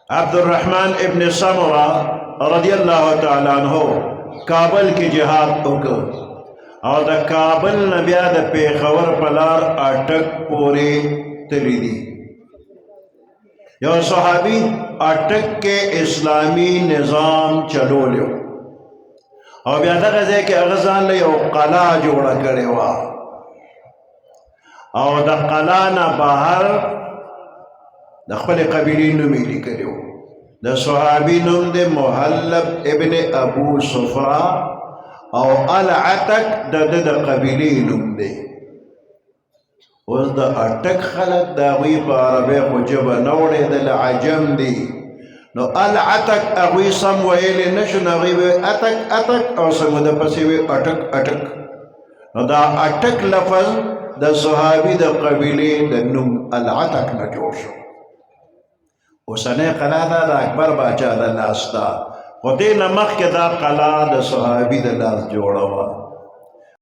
عبدالرحمن ابن سمرہ رضی اللہ تعالیٰ عنہ کابل کی جہاد اکر اور دا کابل نبیا دا پیخور پلار اٹک پورے تلی دی یو صحابی اٹک کے اسلامی نظام چلو لیو اور بیا دا غزے کے اغزان لیو قلعہ جوڑا کرے وا اور دا قلعہ نا باہر دا خپل قبیلی نومی لکلیو دا صحابی نوم دے محلب ابن ابو صفرا او العتک دا قبیلی نوم دے اوز دا اٹک خلق دا غی پا عربی خجب نوڑے دا لعجم دی نو العتک اغوی سم ویلی نشو نغی بے اتک اتک او سمو دا پسی بے اٹک اٹک نو دا اٹک لفظ دا صحابی دا قبیلی دا نوم العتک نجوشو اوسنه قلعه دا اکبر باچا دا لاس دا خو دې نه مخکې دا قلعه د صحابي د لاس جوړه وه